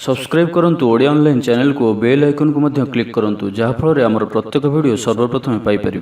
Subscribe करंतु Odia online channel को bell icon को मध्य क्लिक करंतु जहाँ फल आमर प्रत्येक वीडियो सर्वप्रथम Piper.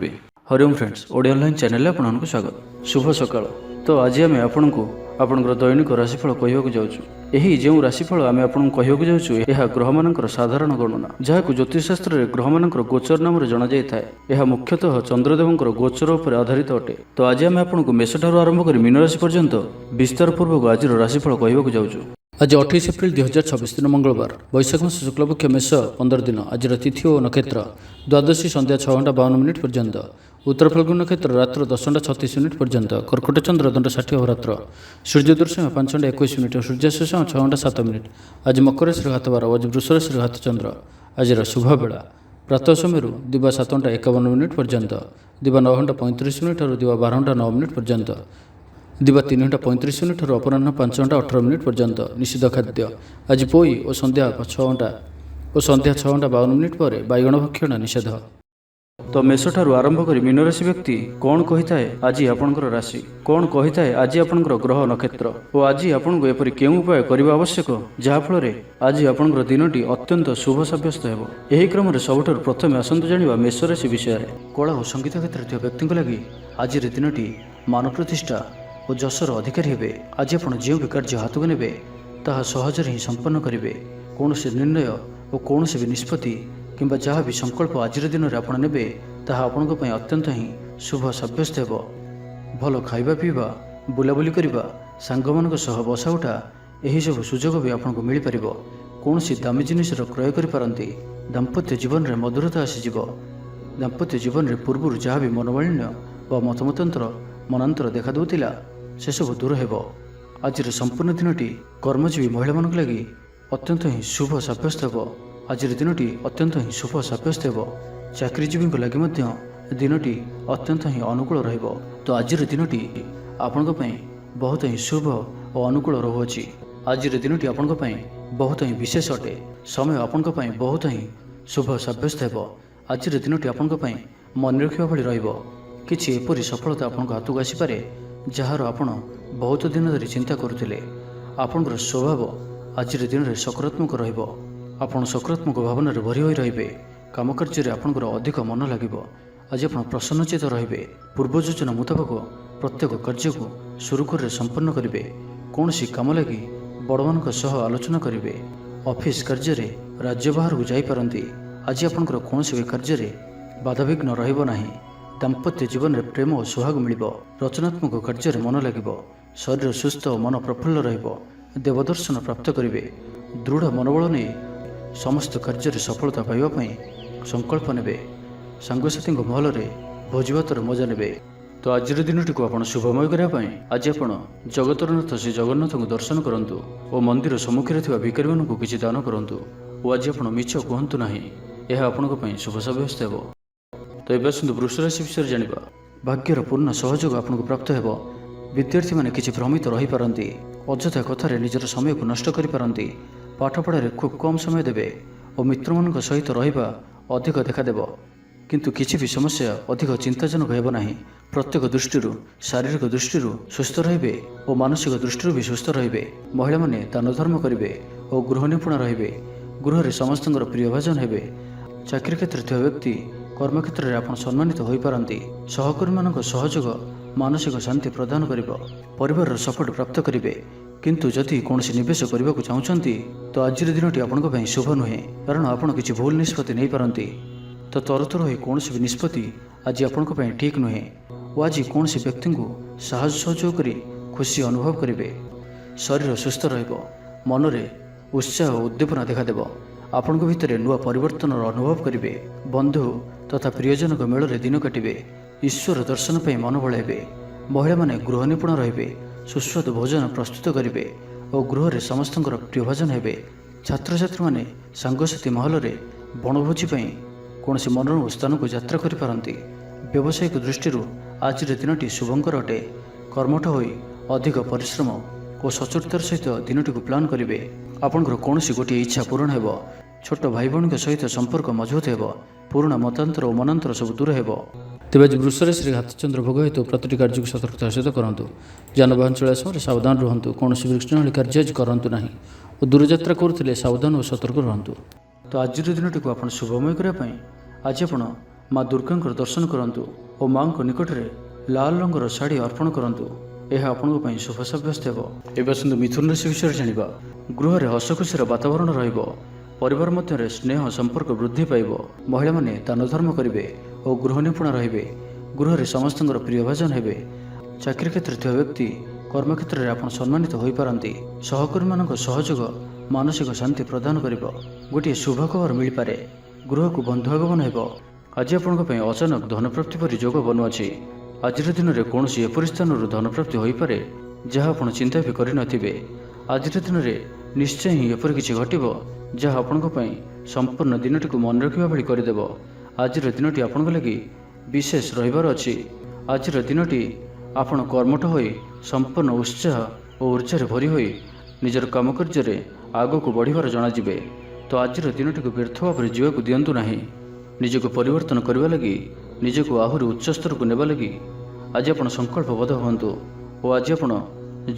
Hariom friends, Odia online channel आपको स्वागत। शुभ सकाळ। तो आज आम आपको आपणकर दैनिक राशिफल कहवाक जाऊँ। यही जो राशिफल आम आपको कहवाक जाऊँ यह ग्रह मानकर साधारण गणना जहाँ ज्योतिषशास्त्र में ग्रह मानकर गोचर नाम जना जाए। यह मुख्यतः चंद्रदेवंकर गोचर उपर आधारित अटे। तो आज आम आपको मेष ठार आरंभ कर मीन राशि पर्यंत विस्तार पूर्वक आज राशिफल कहवाक जाऊँ। आज 28 एप्रिल 2026 दिन मंगलवार, वैशाख मास शुक्लपक्ष मेष 15 दिन। आज तिथि और नक्षत्र द्वादशी संध्या 6 घंटा 52 मिनिट पर्यंत, उत्तर फाल्गुन नक्षत्र रात्र 10 घंटा 36 मिनिट पर्यंत, कर्कट चंद्र दंड 60 अहोरात्र, सूर्य दर्शन 5 घंटा 21 मिनिट और सूर्यास्त 6 घंटा 7 मिनिट। आज मकर राशि घात 12, आज वृष राशि घात चंद्र। आज शुभ बेला प्रातः समय दिवा 7 घंटा 51 मिनिट पर्यंत, दिवा 9 घंटा 35 मिनिट और दिवा 12 घंटा 9 मिनिट पर्यंत, दिवा 3 घंटा 35 मिनिट और अपराह्न 5 घंटा 18 मिनिट पर्यंत। निषिद्ध खाद्य आज पोई और संध्या 6 घंटा 52 मिनिट पर बैगण भक्षण निषेध। तो मेष ठारू आरंभ कर मीन राशि व्यक्ति कौन कही थाए आज आपणकर राशि, कौन कही थाए आज आपणकर ग्रह नक्षत्र और आज आपको एपरी केउं उपाय करबा आवश्यक जहाँफल आज आपणकर दिनटी अत्यंत शुभ सब्यस्त हेबो। एही क्रम रे सबुठार प्रथमे आसंतु जानिबा मेष राशि विषय रे। कला और संगीत क्षेत्र थिबा व्यक्ति लगी आज दिनटी मान प्रतिष्ठा और जशर अधिकारी हेबे। आज आप जो भी कार्य हाथ को नेबे ताहा सहजरे ही संपन्न करेंगे। कौन से निर्णय और कौन से भी निष्पत्ति किंबा जहाँ भी संकल्प आज दिन में आप नेबे ताहा आपनको पई अत्यंत ही शुभ सब्यस्त हेबो। भल खाइबा पीवा, बुलाबुली करबा, सांगमानक सह बसा उठा एही सब सुजोग भी आपको मिल पारिबो। कौन सी दामी जिनिसर क्रय करि पारंती। दाम्पत्य जीवन में मधुरता आसीजिवो। दाम्पत्य जीवन में पूर्व जहाँ भी मनोमालिन्य व मतमतांतर मनांतर देखा दूला से सब दूर हेबो। आज संपूर्ण दिनटी कर्मजीवी महिला मानक लगी अत्यंत ही शुभ सब्यस्त हेबो। आज दिनटी अत्यंत ही शुभ सब्यस्त हेबो। चाकरीजीवी लगी दिनटी अत्यंत ही अनुकूल रहिबो। तो आज दिनटी आपनको पई बहुत ही शुभ और अनुकूल रहुअछि। आज दिनटी आपनको पई बहुत ही विशेष अटे। समय आपनको पई बहुत ही शुभ सब्यस्त हेबो। आज दिनटी आपनको पई मन रखिबा भली रहिबो। किछि एपरि सफलता आपनको हाथକୁ आसीपारे जार आपण बहुत दिन धरी चिंता करुथिले। आपणकर स्वभाव आज दिन में सकारात्मक रहिबो। आपण सकारात्मक भावना रे भरी होई रहिबे। काम कार्य आपणकर अधिक मन लागिबो। आज आपण प्रसन्नचित रहिबे। पूर्व योजना मुताबक प्रत्येक कार्य को सुरुखुर संपन्न करिवे। कौन सी काम लगी बड़मानक सह आलोचना करिवे। ऑफिस कार्य रे राज्य बाहर को जाई पारंती। आज आपणकर कौन सी कार्य रे बाधाविघ्न रहिबो नाही। दाम्पत्य जीवन में प्रेम और सुहाग मिलिबो। रचनात्मक कार्य मन लगिबो। शरीर सुस्थ और मन प्रफुल्ल रहिबो। देवदर्शन प्राप्त करिवे। दृढ़ मनोबल नहीं समस्त कार्य सफलता पाइबा पई संकल्प नेबे। सांगसाथी महल रे भोजभातर मजा नेबे। तो आज दिनटी को आपण शुभमय करने आज आपण जगतरनाथ श्री जगन्नाथ को दर्शन करंतु और मंदिर सम्मुखें थिबा भिखारी मानकु किछि दान करंतु और आज आपण मिछ कहंतु नाही। यह आपणक पई शुभ सब्यस्त हेबो। तो ये आसतु वृष राशि विषय जानिबा। भाग्यर पूर्ण सहयोग आपको प्राप्त हेबो। विद्यार्थी माने किछि भ्रमित रही पारंती। अଯଥା कथारे निजर समय को नष्ट करि पारंती। पाठपढ़ारे खूब कम समय देबे और मित्र मानक सहित रहिबा अधिक देखा देबो। किंतु किछि भी समस्या अधिक चिंताजनक हेबो नाही। प्रत्येक दृष्टि शारीरिक दृष्टि सुस्थ रहिबे और मानसिक दृष्टि भी सुस्थ रहिबे। महिला माने दान धर्म करिवे और गृह निपुण रहिबे। गृह रे समस्तंकर प्रियभाजन हेबे। चाकरी क्षेत्र थिबा व्यक्ति कर्मक्षेत्र में आप सम्मानित हो पारंती। सहकर्मी मानक सहयोग मानसिक शांति प्रदान करिबो। परिवार सपोर्ट प्राप्त करिवे। किंतु जदि कौन निवेश करने को चाहते तो आज दिनटी आपण को शुभ नुहे। कारण आपण किसी भूल निष्पत्ति नहीं पारंती। तो तरतर हो कौन भी निष्पत्ति आज आपण को ठीक नुहे। और आज कौन व्यक्ति को साहस सहयोग कर खुशी अनुभव करेंगे। शरीर सुस्थ रहिबो। मन में उत्साह और उद्दीपना देखादेव। आपण भितर नुआ परिवर्तन अनुभव करेंगे। बंधु तथा प्रियजनक मेल दिन काटिबे। ईश्वर दर्शन पर मन बड़ाइबे। महिला माने गृह निपुण रहिबे। सुस्वाद भोजन प्रस्तुत करेंगे और गृह रे समस्तंकर प्रियभाजन हेबे। छात्र छात्री माने सांगसाथी महल रे बनभोजी कौन से मनोरम स्थान को यात्रा करि पारंती। व्यावसायिक दृष्टि आज दिनटी शुभंकर अटे। कर्मठ होई अधिक परिश्रम और सचोटतार सहित दिनटी को प्लान करेंगे। आपंकर कौन गोटे इच्छा पूरण हेबो। छोट भाई भौणी सहित संपर्क मजबूत हेबो। पुराणा मतांतर और मनांतर सब दूर हेबो। ତେବେ ଆଜି ବୃଷ ରାଶିରେ ଘାତଚନ୍ଦ୍ର ଭୋଗ ହେତୁ ପ୍ରତିଟି କାର୍ଯ୍ୟକୁ ସତର୍କତାର ସହିତ କରନ୍ତୁ। ଯାନବାହନ ଚଳାଇବା ସମୟରେ ସାବଧାନ ରୁହନ୍ତୁ। କୌଣସି ବିଘ୍ନଳି କାର୍ଯ୍ୟ ଆଜି କରନ୍ତୁ ନାହିଁ ଓ ଦୂରଯାତ୍ରା କରୁଥିଲେ ସାବଧାନ ଓ ସତର୍କ ରୁହନ୍ତୁ। ତ ଆଜିର ଦିନଟିକୁ ଆପଣ ଶୁଭମୟ କରିବା ପାଇଁ ଆଜି ଆପଣ ମା ଦୁର୍ଗାଙ୍କର ଦର୍ଶନ କରନ୍ତୁ ଓ ମାଙ୍କ ନିକଟରେ ଲାଲ ରଙ୍ଗର ଶାଢ଼ୀ ଅର୍ପଣ କରନ୍ତୁ। ଏହା ଆପଣଙ୍କ ପାଇଁ ଶୁଭ ସାବ୍ୟସ୍ତ ହେବ। ଏବେ ଆସନ୍ତୁ ମିଥୁନ ରାଶି ବିଷୟରେ ଜାଣିବା। ଗୃହରେ ହସଖୁସିର ବାତାବରଣ ରହିବ। ପରିବାର ମଧ୍ୟରେ ସ୍ନେହ ସମ୍ପର୍କ ବୃଦ୍ଧି ପାଇବ। ମହିଳାମାନେ ଦାନ ଧର୍ମ କରିବେ ଓ ଗୃହ ନିପୁଣ ରହିବେ। ଗୃହରେ ସମସ୍ତଙ୍କର ପ୍ରିୟଭାଜନ ହେବେ। ଚାକିରି କ୍ଷେତ୍ରରେ ଥିବା ବ୍ୟକ୍ତି କର୍ମକ୍ଷେତ୍ରରେ ଆପଣ ସମ୍ମାନିତ ହୋଇପାରନ୍ତି। ସହକର୍ମୀମାନଙ୍କ ସହଯୋଗ ମାନସିକ ଶାନ୍ତି ପ୍ରଦାନ କରିବ। ଗୋଟିଏ ଶୁଭ ଖବର ମିଳିପାରେ। ଗୃହକୁ ବନ୍ଧୁ ଆଗମନ ହେବ। ଆଜି ଆପଣଙ୍କ ପାଇଁ ଅଚାନକ ଧନପ୍ରାପ୍ତି ପରି ଯୋଗ ବନୁଅଛି। ଆଜିର ଦିନରେ କୌଣସି ଏପରି ସ୍ଥାନରୁ ଧନପ୍ରାପ୍ତି ହୋଇପାରେ ଯାହା ଆପଣ ଚିନ୍ତା ବି କରିନଥିବେ। ଆଜିର ଦିନରେ ନିଶ୍ଚୟ ହିଁ ଏପରି କିଛି ଘଟିବ ଯାହା ଆପଣଙ୍କ ପାଇଁ ସମ୍ପୂର୍ଣ୍ଣ ଦିନଟିକୁ ମନେ ରଖିବା ଭଳି କରିଦେବ। ଆଜିର ଦିନଟି ଆପଣଙ୍କ ଲାଗି ବିଶେଷ ରହିବାର ଅଛି। ଆଜିର ଦିନଟି ଆପଣ କର୍ମଠ ହୋଇ ସମ୍ପୂର୍ଣ୍ଣ ଉତ୍ସାହ ଓ ଉର୍ଜାରେ ଭରି ହୋଇ ନିଜର କାମକାର୍ଯ୍ୟରେ ଆଗକୁ ବଢ଼ିବାର ଜଣାଯିବେ। ତ ଆଜିର ଦିନଟିକୁ ବ୍ୟର୍ଥ ଭାବରେ ଯିବାକୁ ଦିଅନ୍ତୁ ନାହିଁ। ନିଜକୁ ପରିବର୍ତ୍ତନ କରିବା ଲାଗି, ନିଜକୁ ଆହୁରି ଉଚ୍ଚ ସ୍ତରକୁ ନେବା ଲାଗି ଆଜି ଆପଣ ସଂକଳ୍ପବଦ୍ଧ ହୁଅନ୍ତୁ ଓ ଆଜି ଆପଣ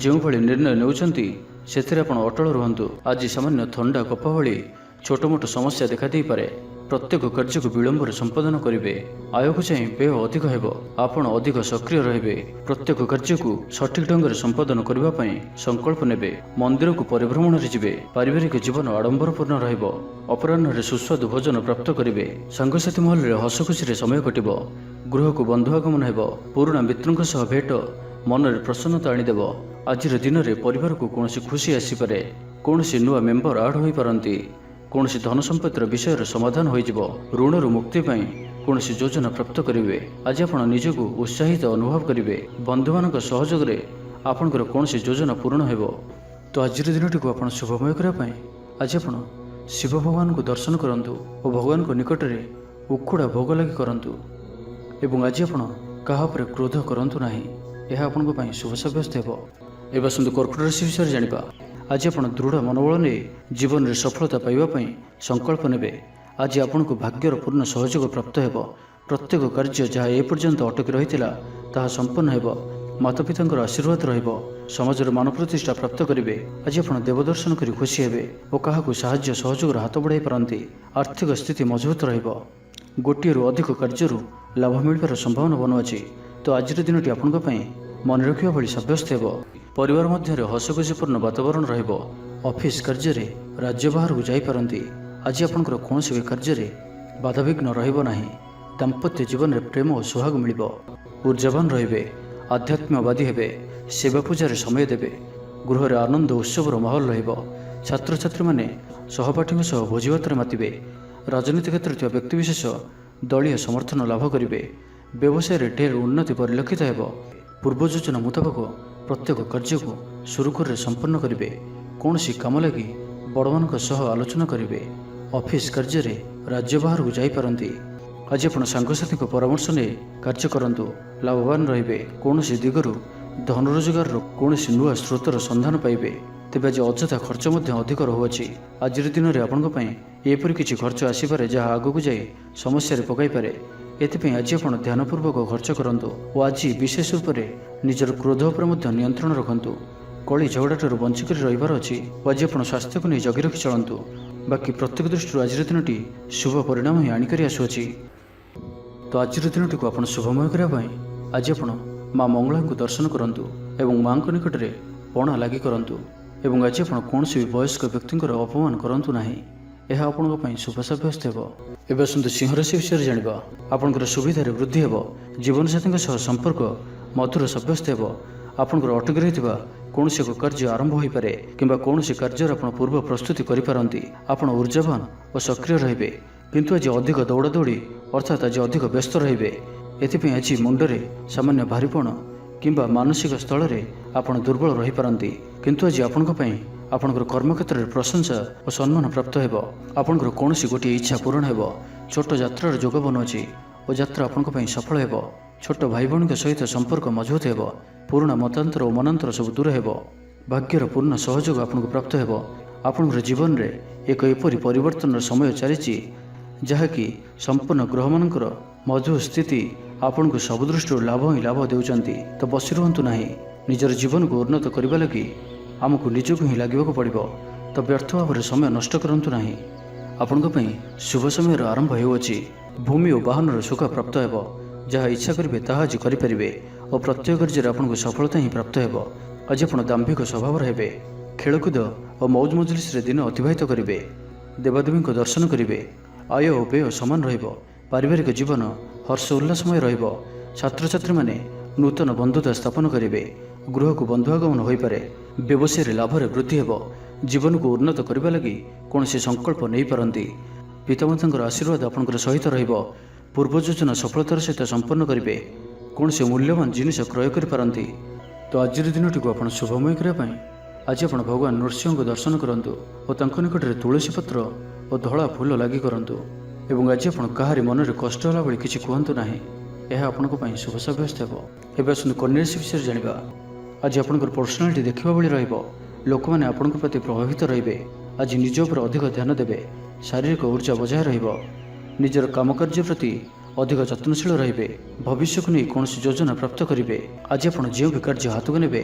ଯେଉଁଭଳି ନିର୍ଣ୍ଣୟ ନେଉଛନ୍ତି ସେଥିରେ ଆପଣ ଅଟଳ ରୁହନ୍ତୁ। ଆଜି ସାମାନ୍ୟ ଥଣ୍ଡା କଫ ଭଳି ଛୋଟ ମୋଟ ସମସ୍ୟା ଦେଖାଦେଇପାରେ। ପ୍ରତ୍ୟେକ କାର୍ଯ୍ୟକୁ ବିଳମ୍ବରେ ସମ୍ପାଦନ କରିବେ। ଆୟକୁ ଚାହିଁ ବ୍ୟୟ ଅଧିକ ହେବ। ଆପଣ ଅଧିକ ସକ୍ରିୟ ରହିବେ। ପ୍ରତ୍ୟେକ କାର୍ଯ୍ୟକୁ ସଠିକ ଢଙ୍ଗରେ ସମ୍ପାଦନ କରିବା ପାଇଁ ସଂକଳ୍ପ ନେବେ। ମନ୍ଦିରକୁ ପରିଭ୍ରମଣରେ ଯିବେ। ପାରିବାରିକ ଜୀବନ ଆଡମ୍ବରପୂର୍ଣ୍ଣ ରହିବ। ଅପରାହ୍ନରେ ସୁସ୍ୱାଦୁ ଭୋଜନ ପ୍ରାପ୍ତ କରିବେ। ସାଙ୍ଗସାଥୀ ମହଲରେ ହସଖୁସିରେ ସମୟ କଟିବ। ଗୃହକୁ ବନ୍ଧୁ ଆଗମନ ହେବ। ପୁରୁଣା ମିତ୍ରଙ୍କ ସହ ଭେଟ ମନରେ ପ୍ରସନ୍ନତା ଆଣିଦେବ। ଆଜିର ଦିନରେ ପରିବାରକୁ କୌଣସି ଖୁସି ଆସିପାରେ। କୌଣସି ନୂଆ ମେମ୍ବର ଆଡ୍ ହୋଇପାରନ୍ତି। କୌଣସି ଧନ ସମ୍ପତ୍ତିର ବିଷୟର ସମାଧାନ ହୋଇଯିବ। ଋଣରୁ ମୁକ୍ତି ପାଇଁ କୌଣସି ଯୋଜନା ପ୍ରାପ୍ତ କରିବେ। ଆଜି ଆପଣ ନିଜକୁ ଉତ୍ସାହିତ ଅନୁଭବ କରିବେ। ବନ୍ଧୁମାନଙ୍କ ସହଯୋଗରେ ଆପଣଙ୍କର କୌଣସି ଯୋଜନା ପୂରଣ ହେବ। ତ ଆଜିର ଦିନଟିକୁ ଆପଣ ଶୁଭମୟ କରିବା ପାଇଁ ଆଜି ଆପଣ ଶିବ ଭଗବାନଙ୍କୁ ଦର୍ଶନ କରନ୍ତୁ ଓ ଭଗବାନଙ୍କ ନିକଟରେ ଉଖୁଡ଼ା ଭୋଗ ଲାଗି କରନ୍ତୁ। ଏବଂ ଆଜି ଆପଣ କାହା ଉପରେ କ୍ରୋଧ କରନ୍ତୁ ନାହିଁ। ଏହା ଆପଣଙ୍କ ପାଇଁ ଶୁଭ ସାବ୍ୟସ୍ତ ହେବ। ଏବେ ଆସନ୍ତୁ କର୍କଟ ରାଶି ବିଷୟରେ ଜାଣିବା। ଆଜି ଆପଣ ଦୃଢ଼ ମନୋବଳ ନେଇ ଜୀବନରେ ସଫଳତା ପାଇବା ପାଇଁ ସଂକଳ୍ପ ନେବେ। ଆଜି ଆପଣଙ୍କୁ ଭାଗ୍ୟର ପୂର୍ଣ୍ଣ ସହଯୋଗ ପ୍ରାପ୍ତ ହେବ। ପ୍ରତ୍ୟେକ କାର୍ଯ୍ୟ ଯାହା ଏପର୍ଯ୍ୟନ୍ତ ଅଟକି ରହିଥିଲା ତାହା ସମ୍ପନ୍ନ ହେବ। ମାତାପିତାଙ୍କର ଆଶୀର୍ବାଦ ରହିବ। ସମାଜର ମାନ ପ୍ରତିଷ୍ଠା ପ୍ରାପ୍ତ କରିବେ। ଆଜି ଆପଣ ଦେବଦର୍ଶନ କରି ଖୁସି ହେବେ ଓ କାହାକୁ ସାହାଯ୍ୟ ସହଯୋଗର ହାତ ବଢ଼ାଇ ପାରନ୍ତି। ଆର୍ଥିକ ସ୍ଥିତି ମଜବୁତ ରହିବ। ଗୋଟିଏରୁ ଅଧିକ କାର୍ଯ୍ୟରୁ ଲାଭ ମିଳିବାର ସମ୍ଭାବନା ବନୁଅଛି। ତ ଆଜିର ଦିନଟି ଆପଣଙ୍କ ପାଇଁ ମନେ ରଖିବା ଭଳି ସାବ୍ୟସ୍ତ ହେବ। ପରିବାର ମଧ୍ୟରେ ହସଖୁସିପୂର୍ଣ୍ଣ ବାତାବରଣ ରହିବ। ଅଫିସ କାର୍ଯ୍ୟରେ ରାଜ୍ୟ ବାହାରକୁ ଯାଇପାରନ୍ତି। ଆଜି ଆପଣଙ୍କର କୌଣସି ବି କାର୍ଯ୍ୟରେ ବାଧାବିଘ୍ନ ରହିବ ନାହିଁ। ଦାମ୍ପତ୍ୟ ଜୀବନରେ ପ୍ରେମ ଓ ସୁହାଗ ମିଳିବ। ଉର୍ଜାବାନ ରହିବେ। ଆଧ୍ୟାତ୍ମବାଦୀ ହେବେ। ସେବା ପୂଜାରେ ସମୟ ଦେବେ। ଗୃହରେ ଆନନ୍ଦ ଉତ୍ସବର ମାହୋଲ ରହିବ। ଛାତ୍ରଛାତ୍ରୀମାନେ ସହପାଠୀଙ୍କ ସହ ଭୋଜିଭାତରେ ମାତିବେ। ରାଜନୀତି କ୍ଷେତ୍ରରେ ଥିବା ବ୍ୟକ୍ତିବିଶେଷ ଦଳୀୟ ସମର୍ଥନ ଲାଭ କରିବେ। ବ୍ୟବସାୟରେ ଢେର ଉନ୍ନତି ପରିଲକ୍ଷିତ ହେବ। ପୂର୍ବ ଯୋଜନା ମୁତାବକ ପ୍ରତ୍ୟେକ କାର୍ଯ୍ୟକୁ ସୁରୁଖୁରୁରେ ସମ୍ପନ୍ନ କରିବେ। କୌଣସି କାମ ଲାଗି ବଡ଼ମାନଙ୍କ ସହ ଆଲୋଚନା କରିବେ। ଅଫିସ କାର୍ଯ୍ୟରେ ରାଜ୍ୟ ବାହାରକୁ ଯାଇପାରନ୍ତି। ଆଜି ଆପଣ ସାଙ୍ଗସାଥୀଙ୍କ ପରାମର୍ଶ ନେଇ କାର୍ଯ୍ୟ କରନ୍ତୁ। ଲାଭବାନ ରହିବେ। କୌଣସି ଦିଗରୁ ଧନ ରୋଜଗାରର କୌଣସି ନୂଆ ସ୍ରୋତର ସନ୍ଧାନ ପାଇବେ। ତେବେ ଆଜି ଅଯଥା ଖର୍ଚ୍ଚ ମଧ୍ୟ ଅଧିକ ରହୁଅଛି। ଆଜିର ଦିନରେ ଆପଣଙ୍କ ପାଇଁ ଏପରି କିଛି ଖର୍ଚ୍ଚ ଆସିପାରେ ଯାହା ଆଗକୁ ଯାଇ ସମସ୍ୟାରେ ପକାଇପାରେ। ଏଥିପାଇଁ ଆଜି ଆପଣ ଧ୍ୟାନପୂର୍ବକ ଖର୍ଚ୍ଚ କରନ୍ତୁ ଓ ଆଜି ବିଶେଷ ରୂପରେ ନିଜର କ୍ରୋଧ ଉପରେ ମଧ୍ୟ ନିୟନ୍ତ୍ରଣ ରଖନ୍ତୁ। କଳି ଝଗଡ଼ାଠାରୁ ବଞ୍ଚିକରି ରହିବାର ଅଛି ଓ ଆଜି ଆପଣ ସ୍ୱାସ୍ଥ୍ୟକୁ ନେଇ ଜଗି ରଖି ଚଳନ୍ତୁ। ବାକି ପ୍ରତ୍ୟେକ ଦୃଷ୍ଟିରୁ ଆଜିର ଦିନଟି ଶୁଭ ପରିଣାମ ହିଁ ଆଣିକରି ଆସୁଅଛି। ତ ଆଜିର ଦିନଟିକୁ ଆପଣ ଶୁଭମୟ କରିବା ପାଇଁ ଆଜି ଆପଣ ମା ମଙ୍ଗଳାଙ୍କୁ ଦର୍ଶନ କରନ୍ତୁ ଏବଂ ମାଙ୍କ ନିକଟରେ ପଣା ଲାଗି କରନ୍ତୁ। ଏବଂ ଆଜି ଆପଣ କୌଣସି ବି ବୟସ୍କ ବ୍ୟକ୍ତିଙ୍କର ଅପମାନ କରନ୍ତୁ ନାହିଁ। ଏହା ଆପଣଙ୍କ ପାଇଁ ଶୁଭ ସାବ୍ୟସ୍ତ ହେବ। ଏବେ ଆସନ୍ତୁ ସିଂହ ରାଶି ବିଷୟରେ ଜାଣିବା। ଆପଣଙ୍କର ସୁବିଧାରେ ବୃଦ୍ଧି ହେବ। ଜୀବନସାଥୀଙ୍କ ସହ ସମ୍ପର୍କ ମଧୁର ସାବ୍ୟସ୍ତ ହେବ। ଆପଣଙ୍କର ଅଟକି ରହିଥିବା କୌଣସି ଏକ କାର୍ଯ୍ୟ ଆରମ୍ଭ ହୋଇପାରେ କିମ୍ବା କୌଣସି କାର୍ଯ୍ୟର ଆପଣ ପୂର୍ବ ପ୍ରସ୍ତୁତି କରିପାରନ୍ତି। ଆପଣ ଉର୍ଜାବାନ ଓ ସକ୍ରିୟ ରହିବେ। କିନ୍ତୁ ଆଜି ଅଧିକ ଦୌଡ଼ାଦୌଡ଼ି ଅର୍ଥାତ୍ ଆଜି ଅଧିକ ବ୍ୟସ୍ତ ରହିବେ। ଏଥିପାଇଁ ଆଜି ମୁଣ୍ଡରେ ସାମାନ୍ୟ ଭାରିପଣ କିମ୍ବା ମାନସିକ ସ୍ଥଳରେ ଆପଣ ଦୁର୍ବଳ ରହିପାରନ୍ତି। କିନ୍ତୁ ଆଜି ଆପଣଙ୍କ ପାଇଁ ଆପଣଙ୍କର କର୍ମକ୍ଷେତ୍ରରେ ପ୍ରଶଂସା ଓ ସମ୍ମାନ ପ୍ରାପ୍ତ ହେବ। ଆପଣଙ୍କର କୌଣସି ଗୋଟିଏ ଇଚ୍ଛା ପୂରଣ ହେବ। ଛୋଟ ଯାତ୍ରାର ଯୋଗ ବନୁଅଛି ଓ ଯାତ୍ରା ଆପଣଙ୍କ ପାଇଁ ସଫଳ ହେବ। ଛୋଟ ଭାଇ ଭଉଣୀଙ୍କ ସହିତ ସମ୍ପର୍କ ମଜବୁତ ହେବ। ପୁରୁଣା ମତାନ୍ତର ଓ ମନାନ୍ତର ସବୁ ଦୂର ହେବ। ଭାଗ୍ୟର ପୂର୍ଣ୍ଣ ସହଯୋଗ ଆପଣଙ୍କୁ ପ୍ରାପ୍ତ ହେବ। ଆପଣଙ୍କର ଜୀବନରେ ଏକ ଏପରି ପରିବର୍ତ୍ତନର ସମୟ ଚାଲିଛି ଯାହାକି ସମ୍ପୂର୍ଣ୍ଣ ଗ୍ରହମାନଙ୍କର ମଜବୁତ ସ୍ଥିତି ଆପଣଙ୍କୁ ସବୁ ଦୃଷ୍ଟିରୁ ଲାଭ ହିଁ ଲାଭ ଦେଉଛନ୍ତି ତ ବସି ରୁହନ୍ତୁ ନାହିଁ। ନିଜର ଜୀବନକୁ ଉନ୍ନତ କରିବା ଲାଗି ଆମକୁ ନିଜକୁ ହିଁ ଲାଗିବାକୁ ପଡ଼ିବ। ତ ବ୍ୟର୍ଥ ଭାବରେ ସମୟ ନଷ୍ଟ କରନ୍ତୁ ନାହିଁ। ଆପଣଙ୍କ ପାଇଁ ଶୁଭ ସମୟର ଆରମ୍ଭ ହେଉଅଛି। ଭୂମି ଓ ବାହନର ସୁଖ ପ୍ରାପ୍ତ ହେବ। ଯାହା ଇଚ୍ଛା କରିବେ ତାହା ଆଜି କରିପାରିବେ ଓ ପ୍ରତ୍ୟେକ କାର୍ଯ୍ୟରେ ଆପଣଙ୍କୁ ସଫଳତା ହିଁ ପ୍ରାପ୍ତ ହେବ। ଆଜି ଆପଣ ଦାମ୍ଭିକ ସ୍ୱଭାବର ହେବେ। ଖେଳକୁଦ ଓ ମୌଜ ମଜଲିସରେ ଦିନ ଅତିବାହିତ କରିବେ। ଦେବାଦେବୀଙ୍କ ଦର୍ଶନ କରିବେ। ଆୟ ଓ ବ୍ୟୟ ସମାନ ରହିବ। ପାରିବାରିକ ଜୀବନ ହର୍ଷ ଉଲ୍ଲାସମୟ ରହିବ। ଛାତ୍ରଛାତ୍ରୀମାନେ ନୂତନ ବନ୍ଧୁତା ସ୍ଥାପନ କରିବେ। ଗୃହକୁ ବନ୍ଧୁ ଆଗମନ ହୋଇପାରେ। ବ୍ୟବସାୟରେ ଲାଭରେ ବୃଦ୍ଧି ହେବ। ଜୀବନକୁ ଉନ୍ନତ କରିବା ଲାଗି କୌଣସି ସଂକଳ୍ପ ନେଇପାରନ୍ତି। ପିତାମାତାଙ୍କର ଆଶୀର୍ବାଦ ଆପଣଙ୍କର ସହିତ ରହିବ। ପୂର୍ବ ଯୋଜନା ସଫଳତାର ସହିତ ସମ୍ପନ୍ନ କରିବେ। କୌଣସି ମୂଲ୍ୟବାନ ଜିନିଷ କ୍ରୟ କରିପାରନ୍ତି। ତ ଆଜିର ଦିନଟିକୁ ଆପଣ ଶୁଭମୟ କରିବା ପାଇଁ ଆଜି ଆପଣ ଭଗବାନ ନୃସିଂହଙ୍କ ଦର୍ଶନ କରନ୍ତୁ ଓ ତାଙ୍କ ନିକଟରେ ତୁଳସୀ ପତ୍ର ଓ ଧଳା ଫୁଲ ଲାଗି କରନ୍ତୁ। ଏବଂ ଆଜି ଆପଣ କାହାରି ମନରେ କଷ୍ଟ ହେଲା ଭଳି କିଛି କୁହନ୍ତୁ ନାହିଁ। ଏହା ଆପଣଙ୍କ ପାଇଁ ଶୁଭ ସାବ୍ୟସ୍ତ ହେବ। ଏବେ ଆସନ୍ତୁ କନ୍ୟା ରାଶି ବିଷୟରେ ଜାଣିବା। ଆଜି ଆପଣଙ୍କର ପର୍ସନାଲିଟି ଦେଖିବା ଭଳି ରହିବ। ଲୋକମାନେ ଆପଣଙ୍କ ପ୍ରତି ପ୍ରଭାବିତ ରହିବେ। ଆଜି ନିଜ ଉପରେ ଅଧିକ ଧ୍ୟାନ ଦେବେ। ଶାରୀରିକ ଉର୍ଜା ବଜାୟ ରହିବ। ନିଜର କାମକାର୍ଯ୍ୟ ପ୍ରତି ଅଧିକ ଯତ୍ନଶୀଳ ରହିବେ। ଭବିଷ୍ୟକୁ ନେଇ କୌଣସି ଯୋଜନା ପ୍ରାପ୍ତ କରିବେ। ଆଜି ଆପଣ ଯେଉଁ ବି କାର୍ଯ୍ୟ ହାତକୁ ନେବେ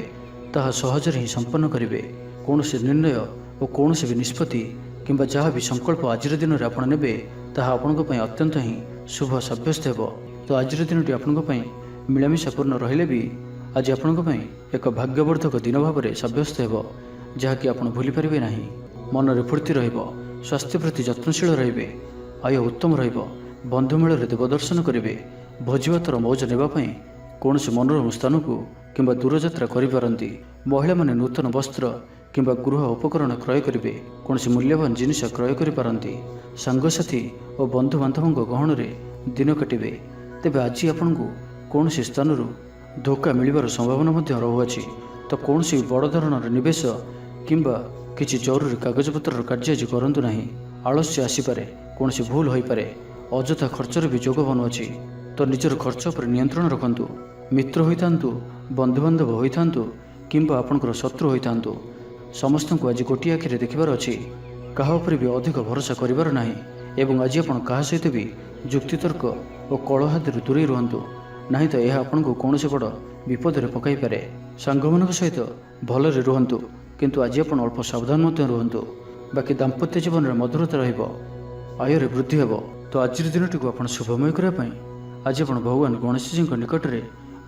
ତାହା ସହଜରେ ହିଁ ସମ୍ପନ୍ନ କରିବେ। କୌଣସି ନିର୍ଣ୍ଣୟ ଓ କୌଣସି ବି ନିଷ୍ପତ୍ତି କିମ୍ବା ଯାହା ବି ସଂକଳ୍ପ ଆଜିର ଦିନରେ ଆପଣ ନେବେ ତାହା ଆପଣଙ୍କ ପାଇଁ ଅତ୍ୟନ୍ତ ହିଁ ଶୁଭ ସାବ୍ୟସ୍ତ ହେବ। ତ ଆଜିର ଦିନଟି ଆପଣଙ୍କ ପାଇଁ ମିଳାମିଶାପୂର୍ଣ୍ଣ ରହିଲେ ବି ଆଜି ଆପଣଙ୍କ ପାଇଁ ଏକ ଭାଗ୍ୟବର୍ଦ୍ଧକ ଦିନ ଭାବରେ ସାବ୍ୟସ୍ତ ହେବ, ଯାହାକି ଆପଣ ଭୁଲିପାରିବେ ନାହିଁ। ମନରେ ଫୁର୍ତ୍ତି ରହିବ। ସ୍ୱାସ୍ଥ୍ୟ ପ୍ରତି ଯତ୍ନଶୀଳ ରହିବେ। ଆୟ ଉତ୍ତମ ରହିବ। ବନ୍ଧୁମେଳରେ ଦେବଦର୍ଶନ କରିବେ। ଭୋଜିଭାତର ମୌଜ ନେବା ପାଇଁ କୌଣସି ମନୋରମ ସ୍ଥାନକୁ କିମ୍ବା ଦୂରଯାତ୍ରା କରିପାରନ୍ତି। ମହିଳାମାନେ ନୂତନ ବସ୍ତ୍ର କିମ୍ବା ଗୃହ ଉପକରଣ କ୍ରୟ କରିବେ। କୌଣସି ମୂଲ୍ୟବାନ ଜିନିଷ କ୍ରୟ କରିପାରନ୍ତି। ସାଙ୍ଗସାଥୀ ଓ ବନ୍ଧୁବାନ୍ଧବଙ୍କ ଗହଣରେ ଦିନ କାଟିବେ। ତେବେ ଆଜି ଆପଣଙ୍କୁ କୌଣସି ସ୍ଥାନରୁ ଧୋକା ମିଳିବାର ସମ୍ଭାବନା ମଧ୍ୟ ରହୁଅଛି। ତ କୌଣସି ବଡ଼ ଧରଣର ନିବେଶ କିମ୍ବା କିଛି ଜରୁରୀ କାଗଜପତ୍ରର କାର୍ଯ୍ୟ ଆଜି କରନ୍ତୁ ନାହିଁ। ଆଳସ୍ୟ ଆସିପାରେ। କୌଣସି ଭୁଲ ହୋଇପାରେ। ଅଯଥା ଖର୍ଚ୍ଚର ବି ଯୋଗ ବନୁଅଛି। ତ ନିଜର ଖର୍ଚ୍ଚ ଉପରେ ନିୟନ୍ତ୍ରଣ ରଖନ୍ତୁ। ମିତ୍ର ହୋଇଥାନ୍ତୁ, ବନ୍ଧୁବାନ୍ଧବ ହୋଇଥାନ୍ତୁ କିମ୍ବା ଆପଣଙ୍କର ଶତ୍ରୁ ହୋଇଥାନ୍ତୁ, ସମସ୍ତଙ୍କୁ ଆଜି ଗୋଟିଏ ଆଖିରେ ଦେଖିବାର ଅଛି। କାହା ଉପରେ ବି ଅଧିକ ଭରସା କରିବାର ନାହିଁ। ଏବଂ ଆଜି ଆପଣ କାହା ସହିତ ବି ଯୁକ୍ତିତର୍କ ଓ କଳହାଦରୁ ଦୂରେଇ ରୁହନ୍ତୁ, ନାହିଁ ତ ଏହା ଆପଣଙ୍କୁ କୌଣସି ବଡ଼ ବିପଦରେ ପକାଇପାରେ। ସାଙ୍ଗମାନଙ୍କ ସହିତ ଭଲରେ ରୁହନ୍ତୁ, କିନ୍ତୁ ଆଜି ଆପଣ ଅଳ୍ପ ସାବଧାନ ମଧ୍ୟ ରୁହନ୍ତୁ। ବାକି ଦାମ୍ପତ୍ୟ ଜୀବନରେ ମଧୁରତା ରହିବ। ଆୟରେ ବୃଦ୍ଧି ହେବ। ତ ଆଜିର ଦିନଟିକୁ ଆପଣ ଶୁଭମୟ କରିବା ପାଇଁ ଆଜି ଆପଣ ଭଗବାନ ଗଣେଶଜୀଙ୍କ ନିକଟରେ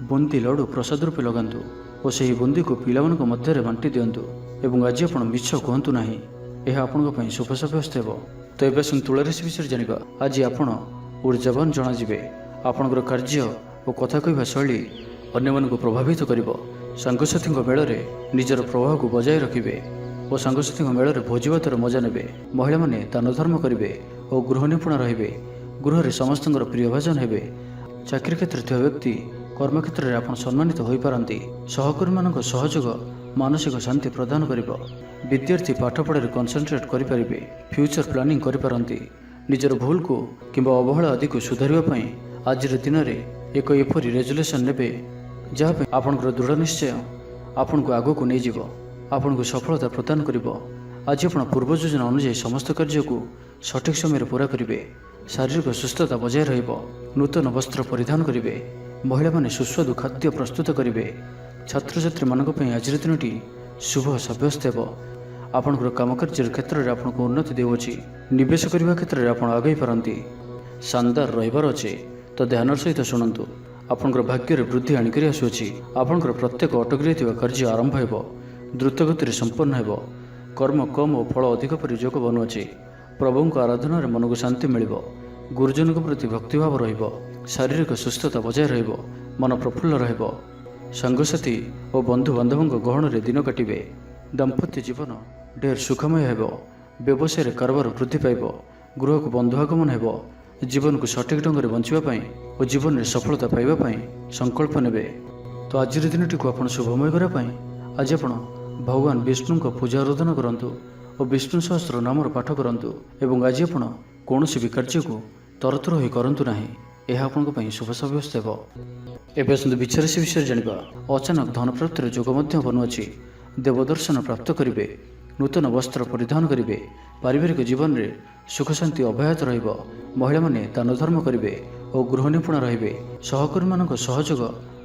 ବୁନ୍ଦି ଲଡ଼ୁ ପ୍ରସାଦ ରୂପେ ଲଗାନ୍ତୁ ଓ ସେହି ବୁନ୍ଦିକୁ ପିଲାମାନଙ୍କ ମଧ୍ୟରେ ବାଣ୍ଟି ଦିଅନ୍ତୁ। ଏବଂ ଆଜି ଆପଣ ମିଛ କୁହନ୍ତୁ ନାହିଁ। ଏହା ଆପଣଙ୍କ ପାଇଁ ଶୁଭ ସାବ୍ୟସ୍ତ ହେବ। ତ ଏବେ ଆସନ୍ତୁ ତୁଳା ରାଶି ବିଷୟରେ ଜାଣିବା। ଆଜି ଆପଣ ଉର୍ଜାବାନ ଜଣାଯିବେ। ଆପଣଙ୍କର କାର୍ଯ୍ୟ ଓ କଥା କହିବା ଶୈଳୀ ଅନ୍ୟମାନଙ୍କୁ ପ୍ରଭାବିତ କରିବ। ସାଙ୍ଗସାଥୀଙ୍କ ମେଳରେ ନିଜର ପ୍ରଭାବକୁ ବଜାୟ ରଖିବେ ଓ ସାଙ୍ଗସାଥୀଙ୍କ ମେଳରେ ଭୋଜିଭାତର ମଜା ନେବେ। ମହିଳାମାନେ ଦାନ ଧର୍ମ କରିବେ ଓ ଗୃହ ନିପୁଣ ରହିବେ। ଗୃହରେ ସମସ୍ତଙ୍କର ପ୍ରିୟ ଭାଜନ ହେବେ। ଚାକିରି କ୍ଷେତ୍ରରେ ଥିବା ବ୍ୟକ୍ତି କର୍ମକ୍ଷେତ୍ରରେ ଆପଣ ସମ୍ମାନିତ ହୋଇପାରନ୍ତି। ସହକର୍ମୀମାନଙ୍କ ସହଯୋଗ ମାନସିକ ଶାନ୍ତି ପ୍ରଦାନ କରିବ। ବିଦ୍ୟାର୍ଥୀ ପାଠପଢ଼ାରେ କନସେନ୍ଟ୍ରେଟ୍ କରିପାରିବେ। ଫ୍ୟୁଚର ପ୍ଲାନିଂ କରିପାରନ୍ତି। ନିଜର ଭୁଲକୁ କିମ୍ବା ଅବହେଳା ଆଦିକୁ ସୁଧାରିବା ପାଇଁ ଆଜିର ଦିନରେ ଏକ ଏପରି ରେଜୁଲେସନ୍ ନେବେ ଯାହା ପାଇଁ ଆପଣଙ୍କର ଦୃଢ଼ ନିଶ୍ଚୟ ଆପଣଙ୍କୁ ଆଗକୁ ନେଇଯିବ, ଆପଣଙ୍କୁ ସଫଳତା ପ୍ରଦାନ କରିବ। ଆଜି ଆପଣ ପୂର୍ବ ଯୋଜନା ଅନୁଯାୟୀ ସମସ୍ତ କାର୍ଯ୍ୟକୁ ସଠିକ୍ ସମୟରେ ପୁରା କରିବେ। ଶାରୀରିକ ସୁସ୍ଥତା ବଜାୟ ରହିବ। ନୂତନ ବସ୍ତ୍ର ପରିଧାନ କରିବେ। ମହିଳାମାନେ ସୁସ୍ୱାଦୁ ଖାଦ୍ୟ ପ୍ରସ୍ତୁତ କରିବେ। ଛାତ୍ରଛାତ୍ରୀମାନଙ୍କ ପାଇଁ ଆଜିର ଦିନଟି ଶୁଭ ସାବ୍ୟସ୍ତ ହେବ। ଆପଣଙ୍କର କାମକାର୍ଯ୍ୟର କ୍ଷେତ୍ରରେ ଆପଣଙ୍କୁ ଉନ୍ନତି ଦେଉଅଛି। ନିବେଶ କରିବା କ୍ଷେତ୍ରରେ ଆପଣ ଆଗେଇ ପାରନ୍ତି। ଶାନଦାର ରହିବାର ଅଛି, ତ ଧ୍ୟାନର ସହିତ ଶୁଣନ୍ତୁ। ଆପଣଙ୍କର ଭାଗ୍ୟରେ ବୃଦ୍ଧି ଆଣିକରି ଆସୁଅଛି। ଆପଣଙ୍କର ପ୍ରତ୍ୟେକ ଅଟକି ରହିଥିବା କାର୍ଯ୍ୟ ଆରମ୍ଭ ହେବ। ଦ୍ରୁତଗତିରେ ସମ୍ପନ୍ନ ହେବ। କର୍ମ କମ୍ ଓ ଫଳ ଅଧିକ ପରି ଯୋଗ ବନୁଅଛି। ପ୍ରଭୁଙ୍କ ଆରାଧନାରେ ମନକୁ ଶାନ୍ତି ମିଳିବ। ଗୁରୁଜନଙ୍କ ପ୍ରତି ଭକ୍ତିଭାବ ରହିବ। ଶାରୀରିକ ସୁସ୍ଥତା ବଜାୟ ରହିବ। ମନ ପ୍ରଫୁଲ୍ଲ ରହିବ। ସାଙ୍ଗସାଥୀ ଓ ବନ୍ଧୁବାନ୍ଧବଙ୍କ ଗହଣରେ ଦିନ କାଟିବେ। ଦାମ୍ପତ୍ୟ ଜୀବନ ଢେର ସୁଖମୟ ହେବ। ବ୍ୟବସାୟରେ କାରବାର ବୃଦ୍ଧି ପାଇବ। ଗୃହକୁ ବନ୍ଧୁ ଆଗମନ ହେବ। ଜୀବନକୁ ସଠିକ୍ ଢଙ୍ଗରେ ବଞ୍ଚିବା ପାଇଁ ଓ ଜୀବନରେ ସଫଳତା ପାଇବା ପାଇଁ ସଂକଳ୍ପ ନେବେ। ତ ଆଜିର ଦିନଟିକୁ ଆପଣ ଶୁଭମୟ କରିବା ପାଇଁ ଆଜି ଆପଣ ଭଗବାନ ବିଷ୍ଣୁଙ୍କ ପୂଜା ଆରାଧନା କରନ୍ତୁ ଓ ବିଷ୍ଣୁ ସହସ୍ର ନାମର ପାଠ କରନ୍ତୁ। ଏବଂ ଆଜି ଆପଣ କୌଣସି ବି କାର୍ଯ୍ୟକୁ ତରତର ହୋଇ କରନ୍ତୁ ନାହିଁ। ଏହା ଆପଣଙ୍କ ପାଇଁ ଶୁଭ ସାବ୍ୟସ୍ତ ହେବ। ଏବେ ଆସନ୍ତୁ ବିଛା ରାଶି ବିଷୟରେ ଜାଣିବା। ଅଚାନକ ଧନପ୍ରାପ୍ତିର ଯୋଗ ମଧ୍ୟ ବନୁଅଛି। ଦେବଦର୍ଶନ ପ୍ରାପ୍ତ କରିବେ। ନୂତନ ବସ୍ତ୍ର ପରିଧାନ କରିବେ। ପାରିବାରିକ ଜୀବନରେ ସୁଖ ଶାନ୍ତି ଅବ୍ୟାହତ ରହିବ। ମହିଳାମାନେ ଦାନ ଧର୍ମ କରିବେ ଓ ଗୃହ ନିପୁଣ ରହିବେ। ସହକର୍ମୀମାନଙ୍କ ସହଯୋଗ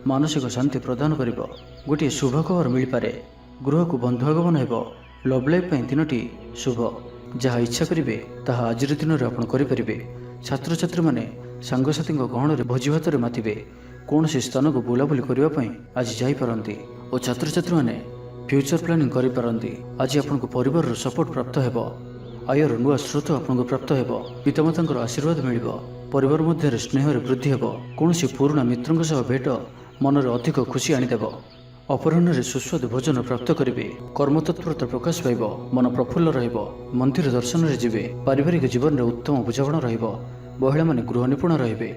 ମାନସିକ ଶାନ୍ତି ପ୍ରଦାନ କରିବ। ଗୋଟିଏ ଶୁଭ ଖବର ମିଳିପାରେ। ଗୃହକୁ ବନ୍ଧୁ ଆଗମନ ହେବ। ଲଭ୍ ଲାଇଫ୍ ପାଇଁ ଦିନଟି ଶୁଭ। ଯାହା ଇଚ୍ଛା କରିବେ ତାହା ଆଜିର ଦିନରେ ଆପଣ କରିପାରିବେ। ଛାତ୍ରଛାତ୍ରୀମାନେ ସାଙ୍ଗସାଥୀଙ୍କ ଗହଣରେ ଭୋଜି ଭାତରେ ମାତିବେ। କୌଣସି ସ୍ଥାନକୁ ବୁଲାବୁଲି କରିବା ପାଇଁ ଆଜି ଯାଇପାରନ୍ତି ଓ ଛାତ୍ରଛାତ୍ରୀମାନେ ଫ୍ୟୁଚର ପ୍ଲାନିଂ କରିପାରନ୍ତି। ଆଜି ଆପଣଙ୍କୁ ପରିବାରର ସପୋର୍ଟ ପ୍ରାପ୍ତ ହେବ। ଆୟର ନୂଆ ସ୍ରୋତ ଆପଣଙ୍କୁ ପ୍ରାପ୍ତ ହେବ। ପିତାମାତାଙ୍କର ଆଶୀର୍ବାଦ ମିଳିବ। ପରିବାର ମଧ୍ୟରେ ସ୍ନେହରେ ବୃଦ୍ଧି ହେବ। କୌଣସି ପୁରୁଣା ମିତ୍ରଙ୍କ ସହ ଭେଟ ମନରେ ଅଧିକ ଖୁସି ଆଣିଦେବ। ଅପରାହ୍ନରେ ସୁସ୍ୱାଦୁ ଭୋଜନ ପ୍ରାପ୍ତ କରିବେ। କର୍ମତତ୍ପରତା ପ୍ରକାଶ ପାଇବ। ମନ ପ୍ରଫୁଲ୍ଲ ରହିବ। ମନ୍ଦିର ଦର୍ଶନରେ ଯିବେ। ପାରିବାରିକ ଜୀବନରେ ଉତ୍ତମ ବୁଝାମଣା ରହିବ। ମହିଳାମାନେ ଗୃହ ନିପୁଣ ରହିବେ।